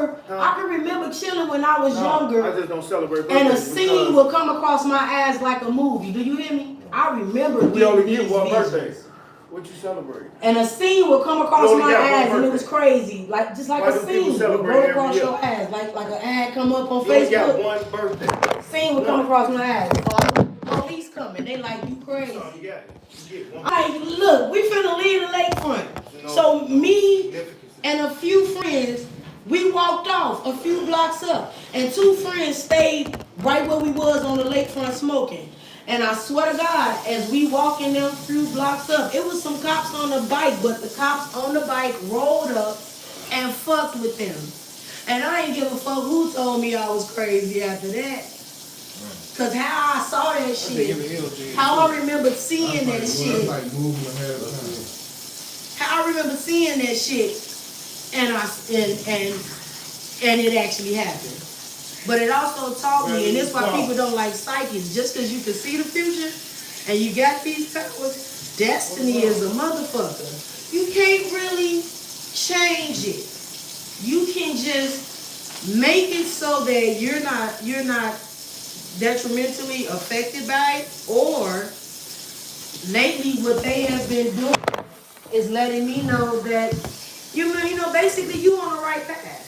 can remember chilling when I was younger. I just don't celebrate birthdays. And a scene will come across my ass like a movie. Do you hear me? I remember. We only get one birthday. What you celebrate? And a scene will come across my ass, and it was crazy, like just like a scene will go across your ass, like an ad come up on Facebook. You only got one birthday. Scene will come across my ass. Police coming, they like you crazy. So you got it. You get one. Alright, look, we finna leave the lakefront. So me and a few friends, we walked off a few blocks up, and two friends stayed right where we was on the lakefront smoking. And I swear to God, as we walking them few blocks up, it was some cops on the bike, but the cops on the bike rolled up and fucked with them. And I ain't give a fuck who told me I was crazy after that. Cause how I saw that shit, how I remember seeing that shit, how I remember seeing that shit, and it actually happened. But it also taught me, and this is why people don't like psychics, just because you can see the future and you got these powers, destiny is a motherfucker. You can't really change it. You can just make it so that you're not detrimentally affected by it. Or lately what they have been doing is letting me know that you know basically you on the right path.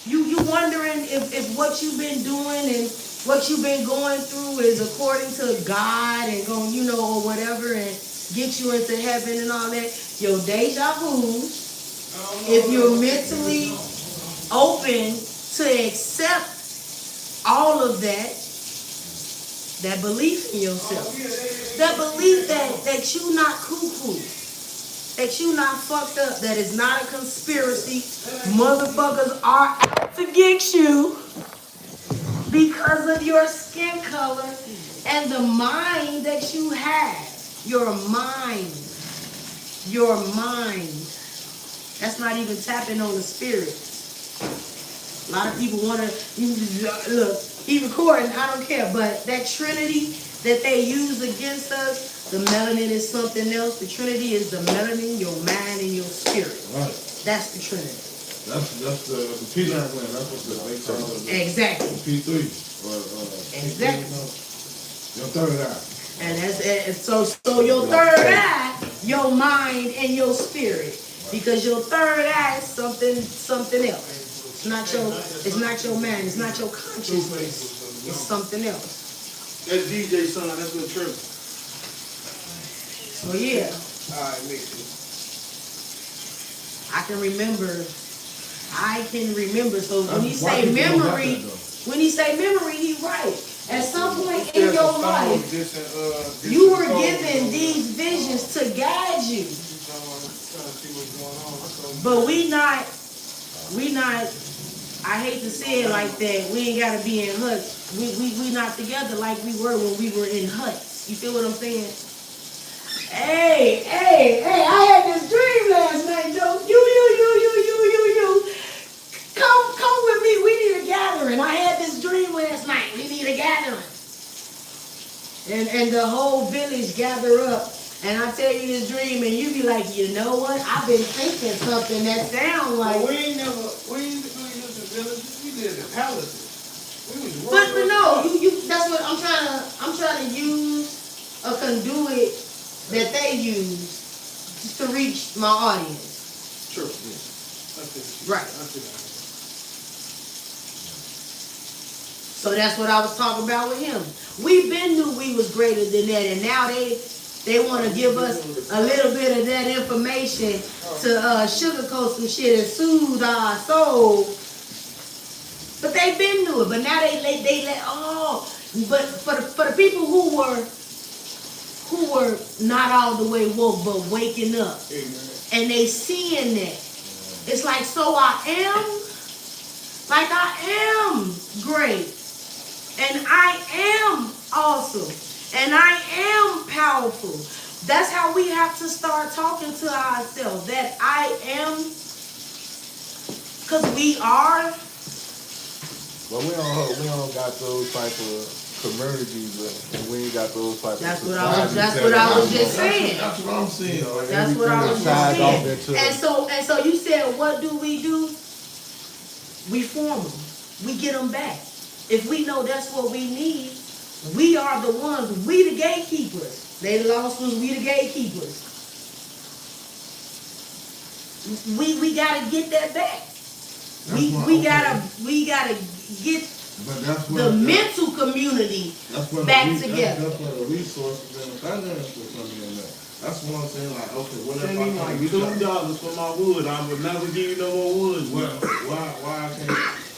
You wondering if what you've been doing and what you've been going through is according to God and going, or whatever, and get you into heaven and all that. Your deja vu, if you're mentally open to accept all of that belief in yourself, that belief that you not cuckoo, that you not fucked up, that is not a conspiracy. Motherfuckers are out to get you because of your skin color and the mind that you have. Your mind. That's not even tapping on the spirit. A lot of people want to, look, he recording, I don't care, but that Trinity that they use against us, the melanin is something else. The Trinity is the melanin, your mind, and your spirit. Right. That's the Trinity. That's the P-line plan. That's what they call it. Exactly. P3. Exactly. Your third eye. And so your third eye, your mind and your spirit, because your third eye is something else. It's not your mind. It's not your consciousness. It's something else. That's DJ son. That's what true. So yeah. All right, mix it. I can remember. So when he say memory, he right. At some point in your life, you were given these visions to guide you. But we not. I hate to say it like that. We ain't gotta be in huts. We not together like we were when we were in huts. You feel what I'm saying? Hey, I had this dream last night, though. You. Come with me. We need a gathering. I had this dream last night. We need a gathering. And the whole village gather up. And I tell you this dream, and you be like, you know what? I've been thinking something that sounds like. Well, we ain't lived in villages. We lived in palaces. But no, you. That's what I'm trying to use a conduit that they use just to reach my audience. True. Yeah. Right. So that's what I was talking about with him. We been knew we was greater than that, and now they want to give us a little bit of that information to sugarcoat some shit and soothe our soul. But they been knew it. But now they let But for the people who were not all the way woke, but waking up, and they seeing that, it's like, so I am great, and I am awesome, and I am powerful. That's how we have to start talking to ourselves, that I am, because we are. Well, we don't got those type of communities, and we ain't got those type That's of what I was just saying. That's what I'm saying. That's what I was just saying. And so you said, what do we do? we form them. We get them back. If we know that's what we need, we are the ones, we the gatekeepers. They lost us, we the gatekeepers. We gotta get that back. We gotta get the mental community back together. That's where the resources and the finances are coming in there. That's what I'm saying. Like, okay, whatever. Send me like $2 for my wood. I would never give you no more wood. Why I can't?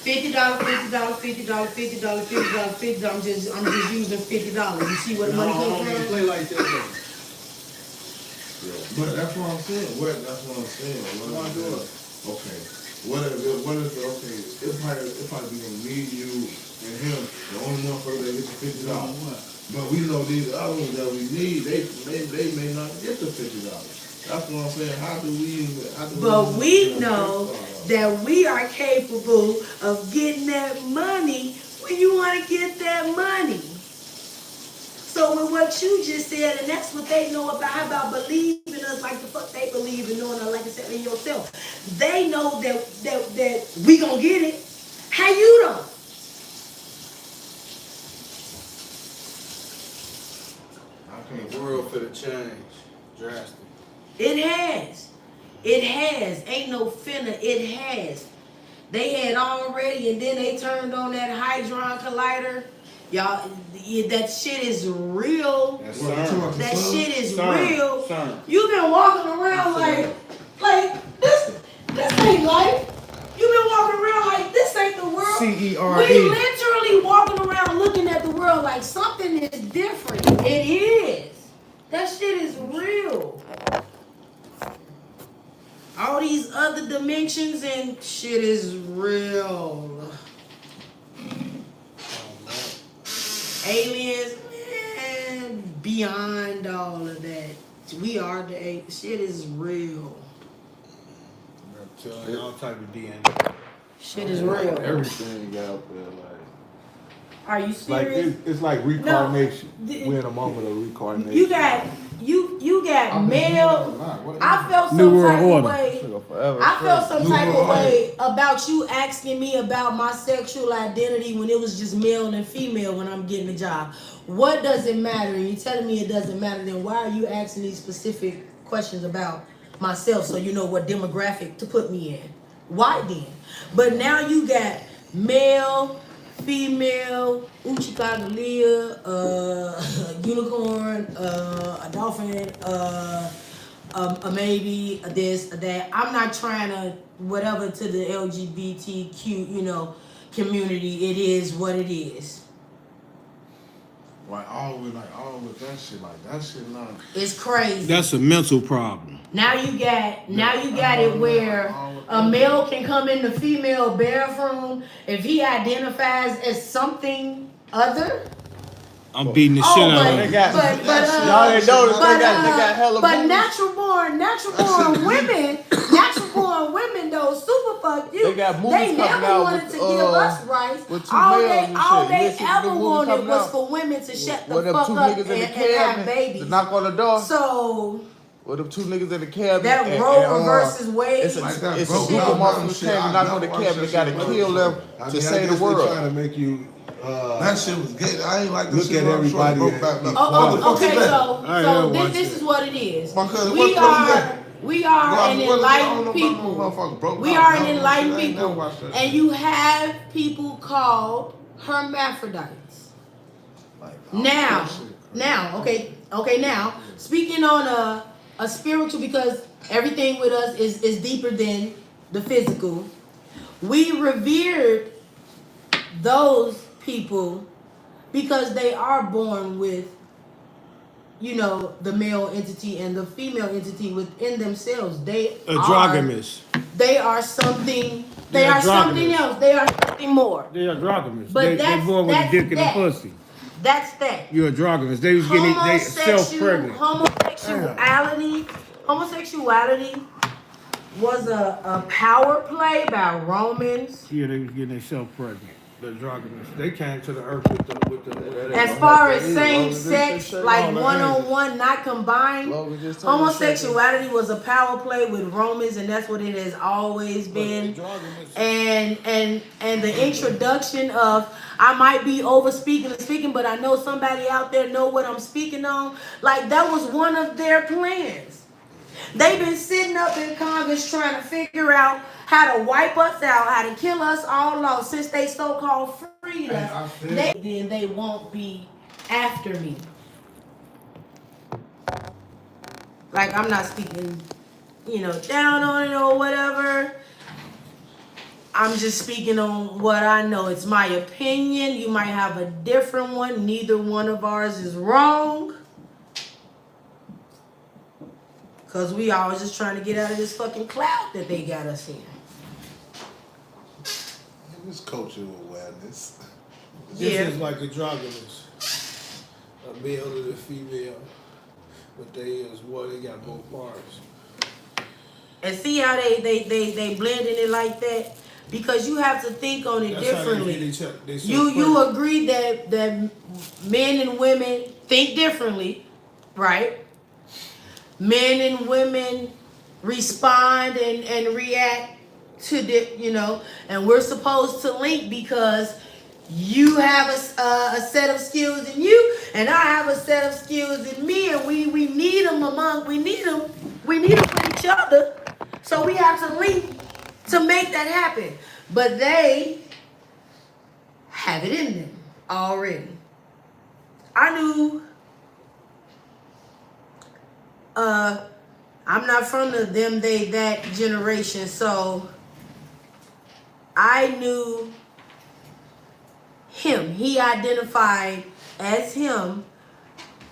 $50, $50, $50, $50, $50. I'm just using $50. You see where the money I don't comes even from? play like that though. But that's what I'm saying. That's what I'm saying. What I'm doing. Okay. What if okay? It probably be me, you, and him. The only one person that gets the $50. But we know these other ones that we need, they may not get the $50. That's what I'm saying. How do we? But we know that we are capable of getting that money when you want to get that money. So with what you just said, and that's what they know about believing us like the fuck they believe in knowing us, like I said, in yourself. They know that we gonna get it. How you don't? The world for the change, drastic. It has. Ain't no finna. It has. They had already, and then they turned on that Hadron Collider. Y'all, that shit is real. That's That shit is CERN. real. CERN. You've been walking around like this ain't life. You've been walking around like this ain't the world. CERE. We literally walking around looking at the world like something is different. It is. That shit is real. All these other dimensions and shit is real. Aliens, man, beyond all of that. We are the shit is real. I'm telling you, all type of DNA. Shit is real. Everything out there, Are you like serious? it's like reincarnation. No. We're in a moment of reincarnation. You got male. I felt some New World type of Order. way. I felt some type of way about you asking me about my sexual identity when it was just male and female when I'm getting a job. What does it matter? And you telling me it doesn't matter, then why are you asking these specific questions about myself so you know what demographic to put me in? Why then? But now you got male, female, Uchikagalia, a unicorn, a dolphin, a maybe, a this, a that. I'm not trying to whatever to the LGBTQ, community. It is what it is. Like always that shit not. It's crazy. That's a mental problem. Now you got it where a male can come in the female bathroom if he identifies as something other. I'm beating the shit out of but you. Y'all ain't noticed they got hella but movies. natural born women though super fuck you. They got movies They coming never out wanted with, to give us rights. with two All males they and all shit. they Listen to ever the movie wanted coming was out. for women to shut the With them fuck two up niggas in the and have cabinet babies. to knock on the door. So With them two niggas in the cabinet. that Roe versus Wade. It's a Like that group broke of down motherfuckers shit. came I and knocked never on the watched cabinet, that got to shit. kill them I to mean, save I the guess they world. trying to make you. That shit was good. I ain't like the Look shit at when I'm short, everybody broke at- back, look. Okay, I so watch this it. is what it is. My cousin, We what is are that? we are Well, an what is that? I don't enlightened know about no people. motherfucker broke We out. are Never an watched enlightened that. I ain't never people, watched that and shit. you have people called hermaphrodites. Now, okay. Now, speaking on a spiritual, because everything with us is deeper than the physical. We revered those people because they are born with, the male entity and the female entity within themselves. They Androgynous. are something. They They're are something androgynous. else. They are something more. They're androgynous. But They that's- born with a that's dick and a that. pussy. That's that. You're androgynous. They was getting they self-pregnant. Homosexuality was a power play by Romans. Yeah, they was getting themselves pregnant. The druggers. They came to the earth with the As far as Long same as they sex, shake like on the one-on-one, not combined, Long as it's homosexuality was a power play with Romans, and that's what it has always been. And the introduction of, I might be over speaking, but I know somebody out there know what I'm speaking on. Like, that was one of their plans. They've been sitting up in Congress trying to figure out how to wipe us out, how to kill us all off since they so-called freed us. Then they won't be after me. Like, I'm not speaking, down on it or whatever. I'm just speaking on what I know. It's my opinion. You might have a different one. Neither one of ours is wrong. Because we always just trying to get out of this fucking cloud that they got us in. It's cultural awareness. This Yeah. is like a druggers. A male and a female. But they is what they got both parts. And see how they blending it like that? Because you have to think on it That's how they differently. get each other. They so You quick. agree that men and women think differently, right? Men and women respond and react to and we're supposed to link because you have a set of skills in you, and I have a set of skills in me, and we need them we need them for each other. So we have to link to make that happen. But they have it in them already. I knew. I'm not from the them, they, that generation, so I knew him. He identified as him,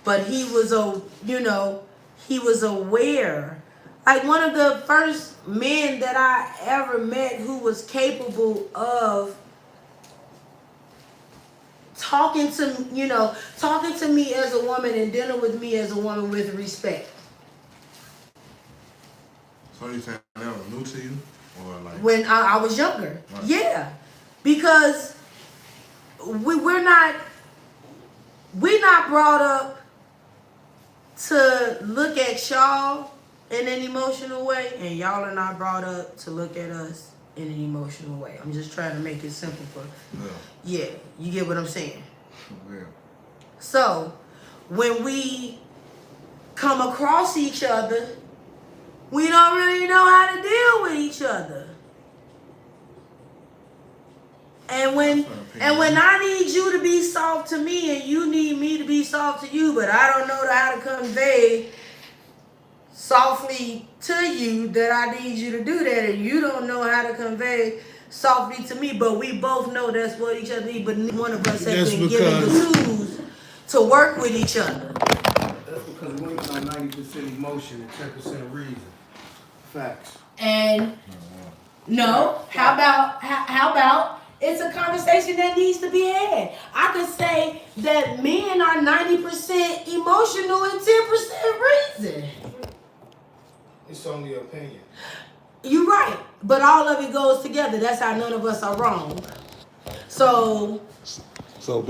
but he was he was aware. Like, one of the first men that I ever met who was capable of talking to me as a woman and dealing with me as a woman with respect. So you saying that was new to you, or like When I was younger. Right. Yeah. Because we're not brought up to look at y'all in an emotional way, and y'all are not brought up to look at us in an emotional way. I'm just trying to make it simple for yeah, you get what I'm saying. yeah. So when we come across each other, we don't really know how to deal with each other. And when I need you to be soft to me and you need me to be soft to you, but I don't know how to convey softly to you that I need you to do that, and you don't know how to convey softly to me, but we both know that's what each other need, but neither one of us has been given the tools to work with each other. That's because women are 90% emotion and 10% reason. Facts. And no, how about it's a conversation that needs to be had. I could say that men are 90% emotional and 10% reason. It's only opinion. You're right, but all of it goes together. That's how none of us are wrong. So look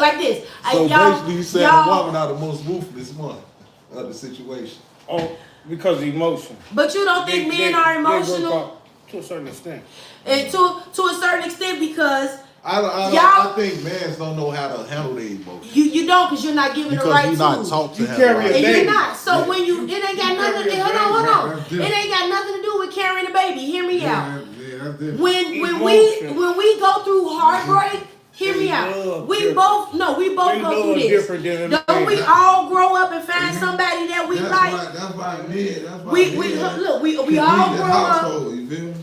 like this. So Y'all- basically, you saying the woman are the most ruthless one of the situation. Oh, because emotion. But you don't think men are They work emotional? out to a certain extent. And to a certain extent, because I think men don't know how to handle their emotions. you don't, because you're not given the Because right you're not tools. taught to You handle carry it. a And baby. you're not. So when it ain't got nothing to hold on. That's It ain't got nothing to do with carrying a baby. Hear me out. Yeah, that's different. When Emotion. we go through heartbreak, hear me out. love We different. both They go through love this. different than Don't we men. all grow up and find somebody that we That's like? why men. That's why We men look, we can all lead the grow up. household, you feel me?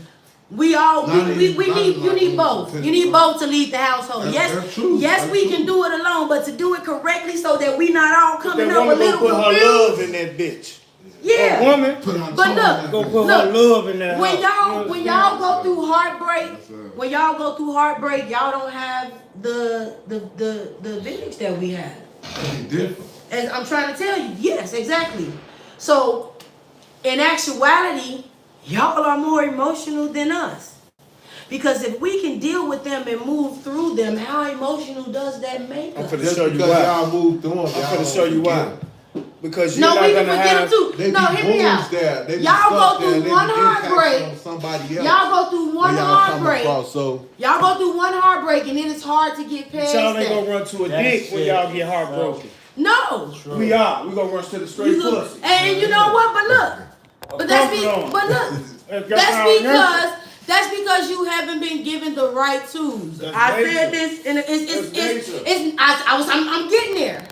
We need you need both. You need both to lead the household. That's Yes, true. yes, That's we true. can do it alone, but to do it correctly so that we not all coming That up woman with gonna little put her confused. love in that bitch. Yeah. A woman Put on But tone look, like go that. put Look, her love in that When house. y'all go through heartbreak, Yes, sir. when y'all go through heartbreak, y'all don't have the advantage that we have. It's different. And I'm trying to tell you, yes, exactly. So in actuality, y'all are more emotional than us. Because if we can deal with them and move through them, how emotional does that make I'm us? finna Just show you because why. y'all moved through them, I'm finna show you why. Because you're No, not we can gonna forget them have. too. They No, be hear me wounds out. there. They be Y'all stuck go there. through They one be impacts heartbreak. on somebody else. Y'all go through one when y'all come heartbreak. across, so Y'all go through one heartbreak and then it's hard to get But past y'all ain't that. gonna run to a That dick when shit. y'all get heartbroken. No. We are. We gonna run to the straight You go- pussy. and you know what? But look. But that's because you haven't been given the right tools. That's I nature. said this, and That's nature. I'm getting there.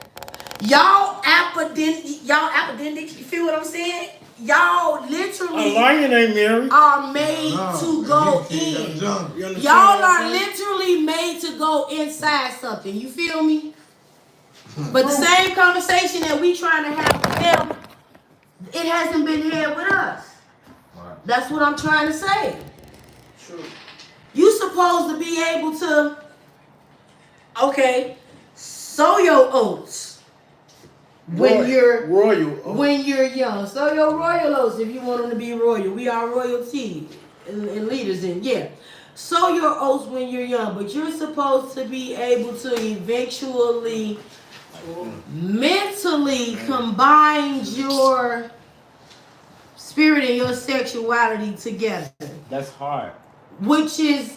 Y'all apodendix, you feel what I'm saying? Y'all A literally lion ain't married. are made to go in. You understand Y'all what are I'm saying? literally made to go inside something. You feel me? But the same conversation that we trying to have with them, it hasn't been had with us. That's what I'm trying to say. True. You supposed to be able to, okay, sow your oats when you're young. Sow your royal oats if you want them to be royal. We are royalty and leaders in, yeah. Sow your oats when you're young, but you're supposed to be able to eventually mentally combine your spirit and your sexuality together, That's hard. which is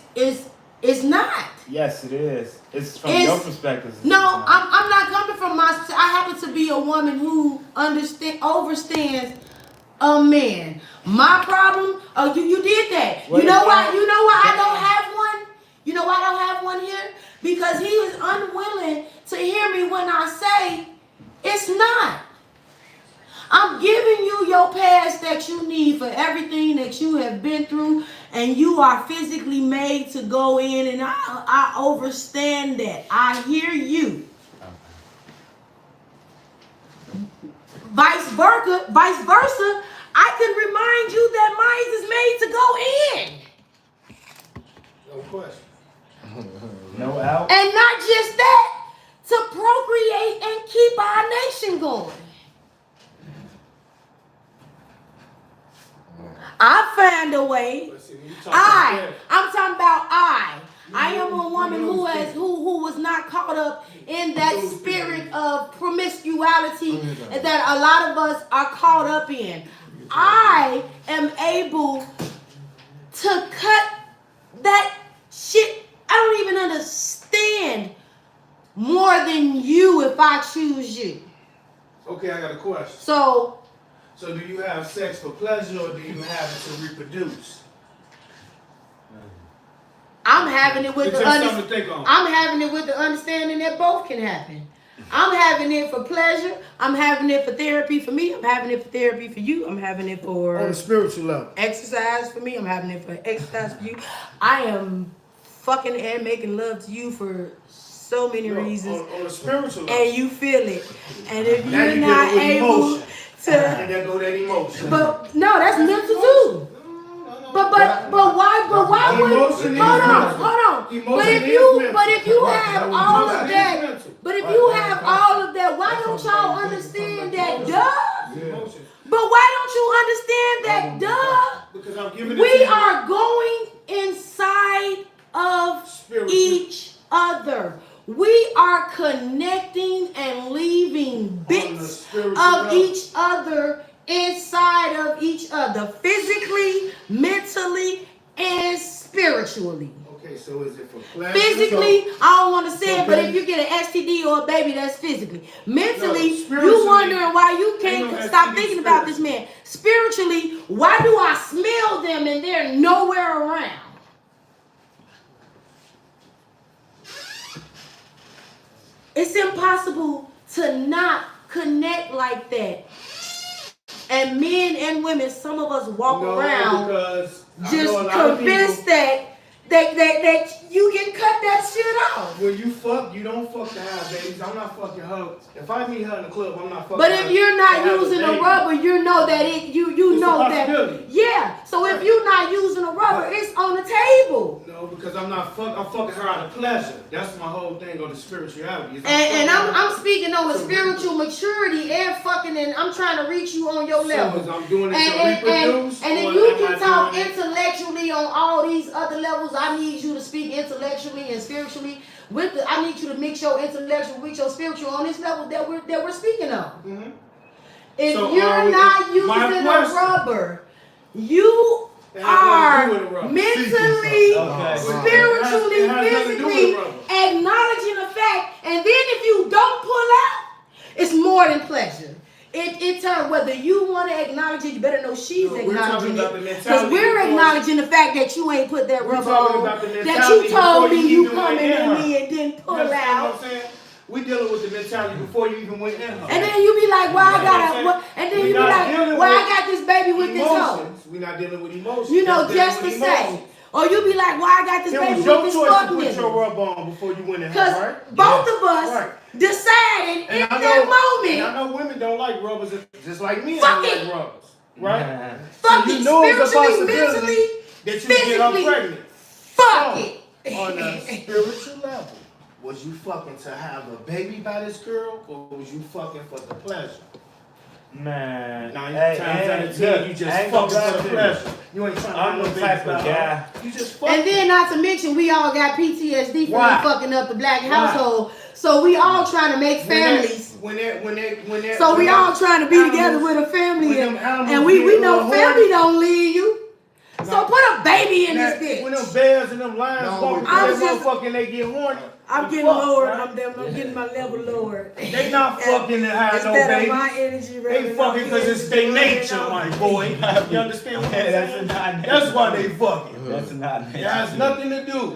not. Yes, it is. It's from It's- your perspective. it's No, not. I'm not coming from my. I happen to be a woman who overstands a man. My problem. Oh, you did that. What You know is why? that? You know why I don't have one. You know why I don't have one here? Because he is unwilling to hear me when I say it's not. I'm giving you your past that you need for everything that you have been through, and you are physically made to go in, and I understand that. I hear you. Vice versa, I can remind you that mine is made to go in. No question. No out. And not just that, to procreate and keep our nation going. I find a way. But see, when you talk about I'm talking about I. I am a woman who was not caught up in that spirit of promiscuity that a lot of us are caught up in. I am able to cut that shit. I don't even understand more than you if I choose you. Okay, I got a question. So So do you have sex for pleasure or do you have it to reproduce? I'm having it with It's the just something to think on. I'm having it with the understanding that both can happen. I'm having it for pleasure. I'm having it for therapy for me. I'm having it for therapy for you. I'm having it On for a spiritual level. exercise for me. I'm having it for exercise for you. I am fucking and making love to you for so many reasons. On a spiritual level. And you feel it. And if Now you're you not dealing with able emotion. to, And there go that emotion. but no, that's mental too. But why would Emotion is hold on. Emotion But if is you mental. have all of that, but if you have all of that, why don't y'all understand that? Duh. Emotion. But why don't you understand that? Duh. Because I'm giving it to We you. are going inside of Spiritual. each other. We are connecting and leaving On the bits spiritual of level. each other inside of each other, physically, mentally, and spiritually. Okay, so is it for pleasure? Physically, I don't want to say it, but Okay. if you get an STD or a baby, that's physically. Mentally, No, you spiritually, wondering why you can't ain't no stop STD thinking about this man. Spiritually, why do I smell them and they're nowhere around? It's impossible to not connect like that. And men and women, some of us walk No, around because I just know a lot of convinced people- that you can cut that shit off. When you fuck, you don't fuck to have babies. I'm not fucking her. If I meet her in the club, I'm not fucking But her if you're to not have using a baby. rubber, you know that you It's a know that. possibility. Yeah. So if you're not using a rubber, it's on the table. No, because I'm fucking her out of pleasure. That's my whole thing on the spirituality. And I'm speaking on the spiritual maturity and fucking, and I'm trying to reach you on your level. So I'm doing it to And reproduce. if or you am can I talk doing it- intellectually on all these other levels, I need you to speak intellectually and spiritually. I need you to mix your intellectual with your spiritual on this level that we're speaking on. Mhm. If So, you're not using my a question- rubber, you It has nothing are to do with a rubber. mentally, Okay. spiritually, It has nothing to do physically with rubber. acknowledging the fact, and then if you don't pull out, it's more than pleasure. It turns whether you want to acknowledge it, you better know she's No, we're talking acknowledging about the it. Because mentality we're before- acknowledging the fact that you ain't put that We're rubber talking on, about the that mentality you told before me you you even coming went in in her. me and didn't You pull understand out. what I'm saying? We dealing with the mentality before you even went in her. And then you be like, why I You know what I'm gotta, saying? what, and then We you be not like, dealing why I with got this baby with this hoe? emotions. We're not dealing with emotions. You know, We're dealing just to with say. emotions. Or you be like, why I got this It baby was your with this choice fuck to put your nigga? rub on before you went in her, Because right? both of us Right. decided And in I that know, and I moment, know women don't like rubbers, just like me. Fuck don't it. like rubbers, right? Yeah. fuck So it, you know it's a spiritually, possibility mentally, that you get her physically, pregnant. fuck So, it. on a spiritual level, was you fucking to have a baby by this girl, or was you fucking for the pleasure? Man. 9 Hey, times out of look, 10, you just I ain't gonna fucking lie for to the you. pleasure. You ain't trying to I'm have no the baby type by of her. guy. You just fucking. And then not to mention, we all got PTSD from Why? fucking up the black household. So we all trying to make families. When they're, So we all trying to be together animals- with a family, when and, them animals and we get know little family horny. don't leave you. So put a baby in this When them bitch. bears and them lions No, walk I'm through that just- motherfucker and they get horny. I'm they getting fuck, lower. right? I'm getting my level lower. They not fucking to have no Instead of babies. my energy, They fucking because it's their nature, my boy. You understand what I'm Hey, that's saying? not That's why they fucking. That's not It has nothing to do.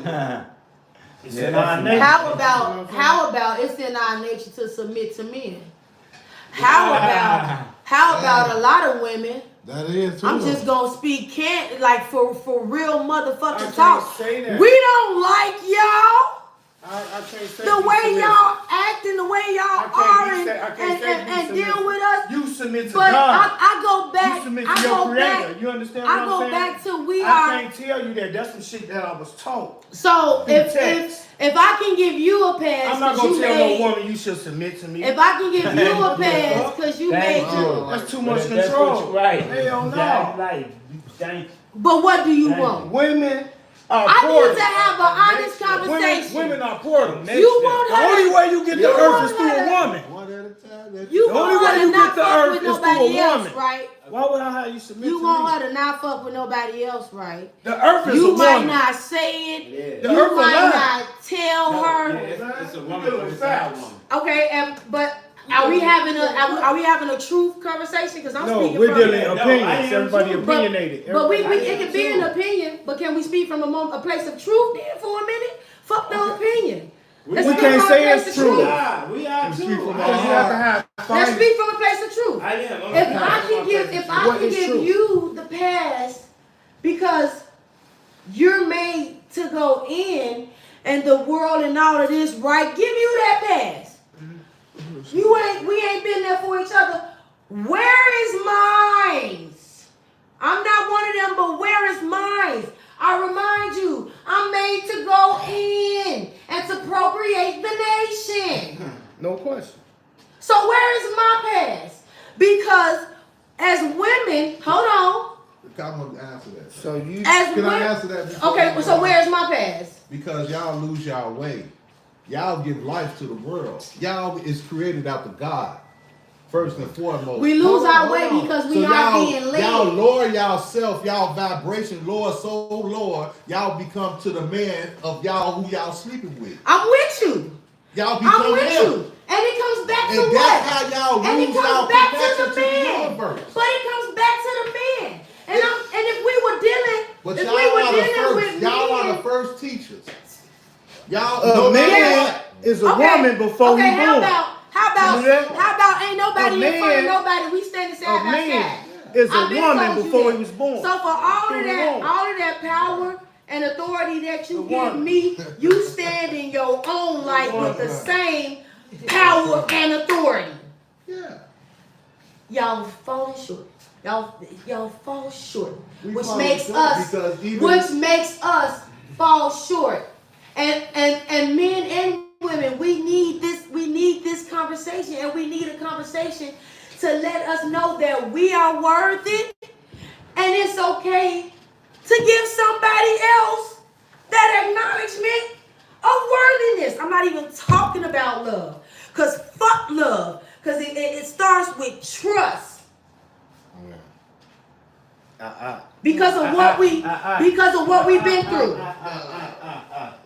It's Yeah, in our that's- nature. How about it's in our nature to submit to men? How about a lot of women? That is too. I'm just gonna speak like for real I motherfucking can't talk. say that. We don't like y'all. I can't say The be way submissive. y'all acting, the way y'all I are, can't say be and deal submissive. with us. You submit to But God. I go back. You submit I to your go creator. back. You understand what I I'm go saying? back to we I are. can't tell you that. That's some shit that I was taught. So in text. if I can give you a pass, I'm not 'cause gonna you tell made- no woman you should submit to me. If I can give you a pass because you made. Thank you. That's too But much if that's control. what you- right. Hell no. That's like, thank But what do you Thank want? Women are I portals. need to have an honest conversation. Women are portals. You want The her only to- way you get you the earth want is through her a to- woman. One at a time. That You The want only way her to you not get the fuck earth with is through a nobody else, woman. right? Why would I have you submit You to want me? her to not fuck with nobody else, right? The earth is a You might woman. not say it. The You earth might alive. not tell her. It's a We woman, dealing but with it's not a facts. woman. Okay, but are we having a truth conversation? Because I'm No, speaking we're from. dealing No, I opinions. am Everybody too. opinionated. But it Everybody- can be an opinion. But can we speak from a place of truth then for a minute? Fuck the opinion. Let's We speak can't from a say place it's of true. truth. We are You speak too. from Because you have to have Let's findings. speak from a place of truth. I am. I'm If a- I can What give is true? you the pass because you're made to go in and the world and all of this, right? Give you that pass. We ain't been there for each other. Where is mine? I'm not one of them, but where is mine? I remind you, I'm made to go in and to procreate the nation. No question. So where is my pass? Because as women, hold on. I'm gonna answer that. So you As Can I women, answer that? before okay. you So go? where's my pass? Because y'all lose y'all way. Y'all give life to the world. Y'all is created out of God. First and foremost. We lose Hold on, our hold way on. because we So are y'all- being led. Y'all lower y'allself, y'all vibration lower, so lower, y'all become to the man of y'all who y'all sleeping with. I'm with you. Y'all become I'm with him. you. And it comes back to And what? that's how y'all And it lose comes y'all back to connection the to the man. universe. But it comes back to the man. And if we were dealing, But if y'all we were are the dealing first. with Y'all are men, the first teachers. Y'all. A no matter man what. is a woman before okay, he how born. about You know that? how about ain't nobody A in front of man- nobody? We standing A side by man side. is a I've been woman told you before that. he was born. So for all He of was that, born. all of that power and authority that you The give one. me, you stand in your own light with the same power and authority. Yeah. Y'all falling short. Y'all fall short, We which fall makes short us because even- fall short. And men and women, we need this conversation, and we need a conversation to let us know that we are worthy, and it's okay to give somebody else that acknowledgement of worthiness. I'm not even talking about love, because fuck love, because it starts with trust. Because of what we've been through.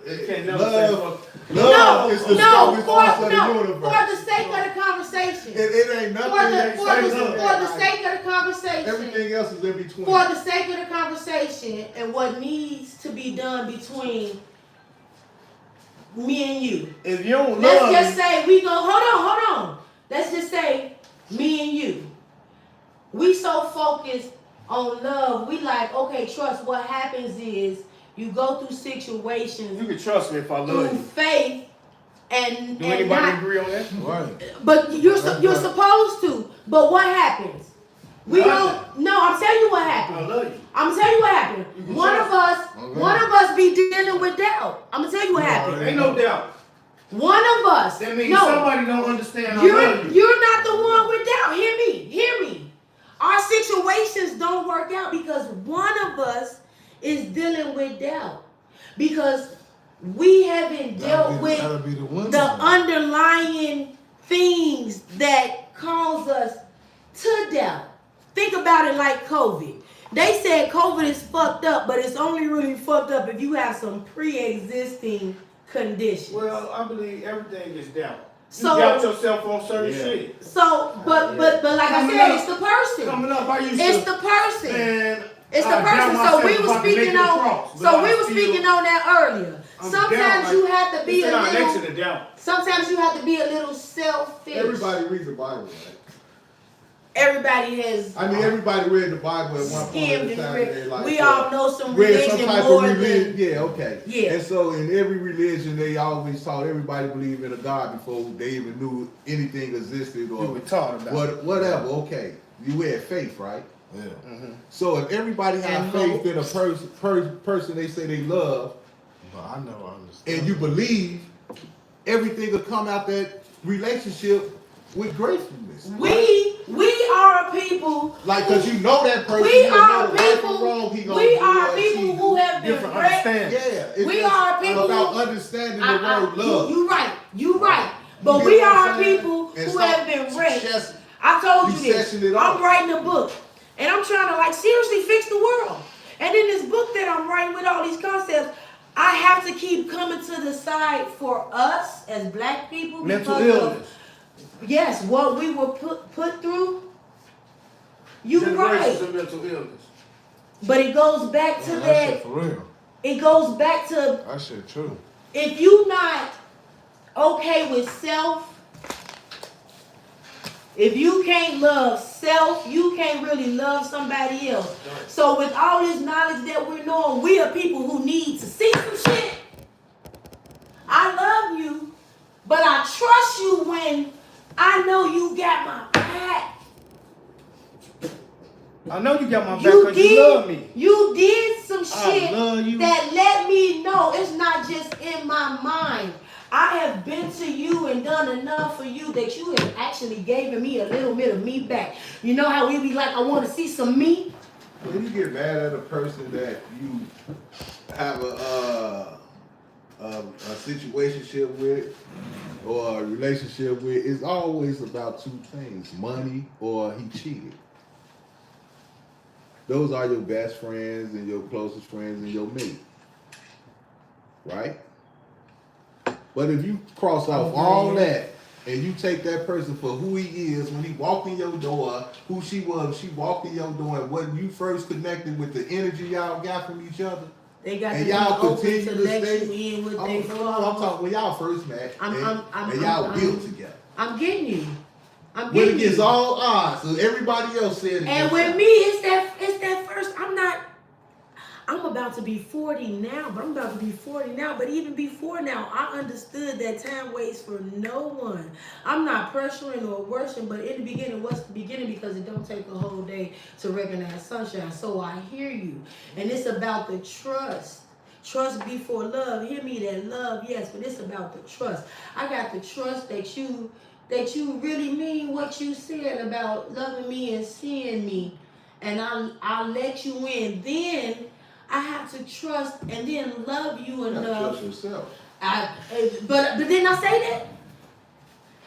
You can't never say fuck. Love is the strongest force of the For universe. the sake of the conversation. It ain't nothing. For the sake of the conversation. Everything else is in between. For the sake of the conversation and what needs to be done between me and you. If you don't Let's love just me, say we go, hold on. Let's just say me and you. We so focused on love, we like, okay, trust. What happens is you go through situations you can trust me if I love through you. faith and Do anybody not, agree on that? Right. but you're supposed to. But what happens? We don't. No, I'm telling you what I happened. love you. I'm gonna tell you what happened. You can One of us be dealing with doubt. I'm gonna tell you what happened. Ain't no doubt. One of us. That means no, somebody don't understand I love you. you're not the one with doubt. Hear me. Our situations don't work out because one of us is dealing with doubt. Because we haven't dealt with the underlying things that cause us to doubt. Think about it like COVID. They said COVID is fucked up, but it's only really fucked up if you have some pre-existing conditions. Well, I believe everything is doubt. So- You doubt yourself on certain shit. So, but like I said, it's the person. Coming up, I used It's to. the person. Man, It's the I doubt person. So myself we if were I can make speaking it on. across, but So I we were still- speaking on that earlier. I'm Sometimes down, you like, have to be it's a not next to little. the doubt. Sometimes you have to be a little selfish. Everybody reads the Bible, right? Everybody has I mean, everybody read the Bible at one point skimmed in and time in their read. life. We so all know some read religion some type more of religion. than. Yeah, okay. Yeah. And so in every religion, they always taught everybody believed in a God before they even knew anything existed We or were taught about it. whatever. Okay, you had faith, right? Yeah. So if everybody has And faith hope. in a person they say they love, But I never understand. and you believe, everything will come out that relationship with gratefulness. We are a people. Like, cause you know that person, We you know are right from people. wrong, he gonna We do are what people she who do. have been Different raised. understanding. Yeah, it's We just are people about who- understanding the word love. You right. But You we get what are I'm saying? people And who stop have been raised. just- I told you you this. section it off. I'm writing a book, and I'm trying to like seriously fix the world. And in this book that I'm writing with all these concepts, I have to keep coming to the side for us as black people. Mental because of- illness. Yes, what we were put through. You Generations right, of mental illness. but it goes back to Man, that that. shit for real. It goes back to That shit true. if you not okay with self, if you can't love self, you can't really love somebody else. So with all this knowledge that we're knowing, we are people who need to see some shit. I love you, but I trust you when I know you got my back. I know you got my back You because you love me. You did some I shit love you. that let me know it's not just in my mind. I have been to you and done enough for you that you have actually given me a little bit of me back. You know how we be like, I want to see some me? When you get mad at a person that you have a situationship with or a relationship with, it's always about two things: money or he cheated. Those are your best friends and your closest friends and your mate, right? But if you cross off all that and you take that person for who he is when he walked in your door, who she was, she walked in your door, and when you first connected with the energy y'all got from each other, They got and to y'all be open continue to to let stay. you in with I'm their flaws. talking when y'all first met and I'm- y'all I'm- built together. I'm getting you. I'm When getting it gets you. all odds, so everybody else said it. And with me, it's that first. I'm about to be 40 now, but I'm about to be 40 now. But even before now, I understood that time waits for no one. I'm not pressuring or worshiping, but in the beginning, what's the beginning? Because it don't take a whole day to recognize sunshine. So I hear you. And it's about the trust. Trust before love. Hear me, that love, yes, but it's about the trust. I got the trust that you really mean what you said about loving me and seeing me. And I'll let you in. Then I have to trust and then love you You gotta enough. trust yourself. But didn't I say that?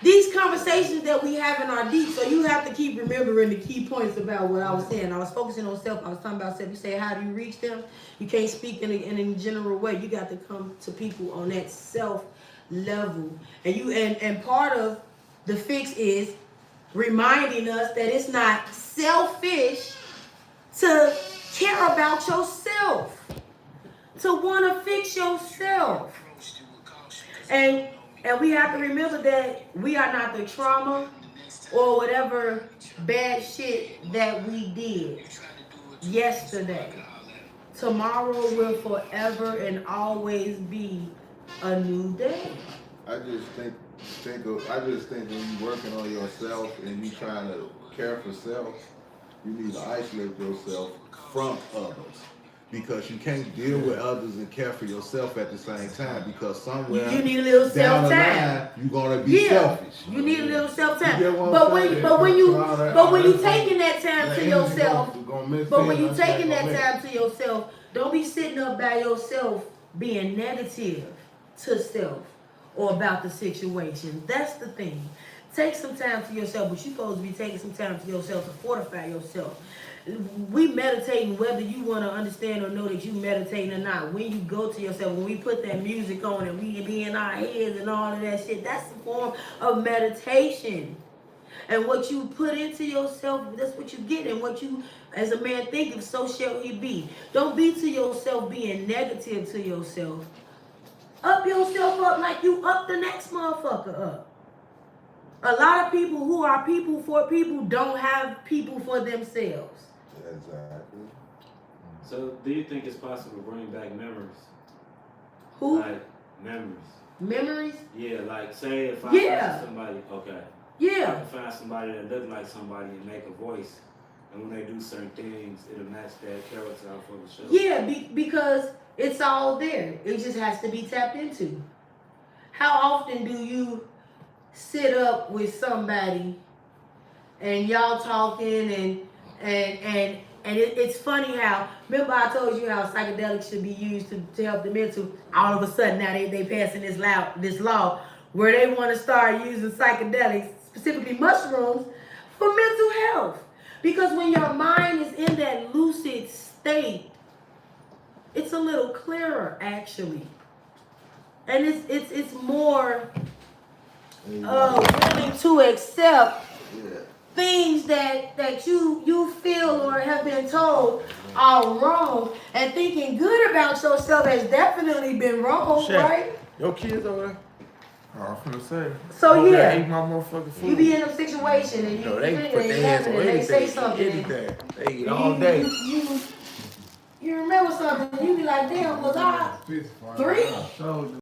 These conversations that we have in our deep, so you have to keep remembering the key points about what I was saying. I was focusing on self. I was talking about self. You say, how do you reach them? You can't speak in a general way. You got to come to people on that self level. And part of the fix is reminding us that it's not selfish to care about yourself, to want to fix yourself. And we have to remember that we are not the trauma or whatever bad shit that we did yesterday. Tomorrow will forever and always be a new day. I just think when you're working on yourself and you trying to care for self, you need to isolate yourself from others. Because you can't deal with others and care for yourself at the same time. Because somewhere You need a little down the self-time. line, you're gonna be selfish. You need a little self-time. You get what I'm But when saying? you taking that time to yourself, but when you taking that time to yourself, don't be sitting up by yourself being negative to self or about the situation. That's the thing. Take some time to yourself, but you're supposed to be taking some time to yourself to fortify yourself. We meditating whether you want to understand or know that you meditating or not. When you go to yourself, when we put that music on and we be in our heads and all of that shit, that's a form of meditation. And what you put into yourself, that's what you get. And what you, as a man thinketh, so shall he be. Don't be to yourself being negative to yourself. Up yourself up like you up the next motherfucker up. A lot of people who are people for people don't have people for themselves. Exactly. So, do you think it's possible to bring back memories? Who? Like, memories. Memories? Yeah, like, say if I Yeah. find somebody, okay. I Yeah. can find somebody that look like somebody and make a voice. And when they do certain things, it'll match that character out for the show. Yeah, because it's all there. It just has to be tapped into. How often do you sit up with somebody and y'all talking and it's funny how, remember I told you how psychedelics should be used to help the mental. All of a sudden now they passing this law where they want to start using psychedelics, specifically mushrooms, for mental health. Because when your mind is in that lucid state, it's a little clearer actually. And it's more willing to accept things that you feel or have been told are wrong, and thinking good about yourself has definitely been wrong, Chef. right? Your kids over there? Oh, I'm finna say. So Hope they yeah, ate my motherfucking food. you be in a situation and No, you they think put they their hands on and they say anything, something. anything. They eat and all day. You remember something, and you be like, damn, was I 3?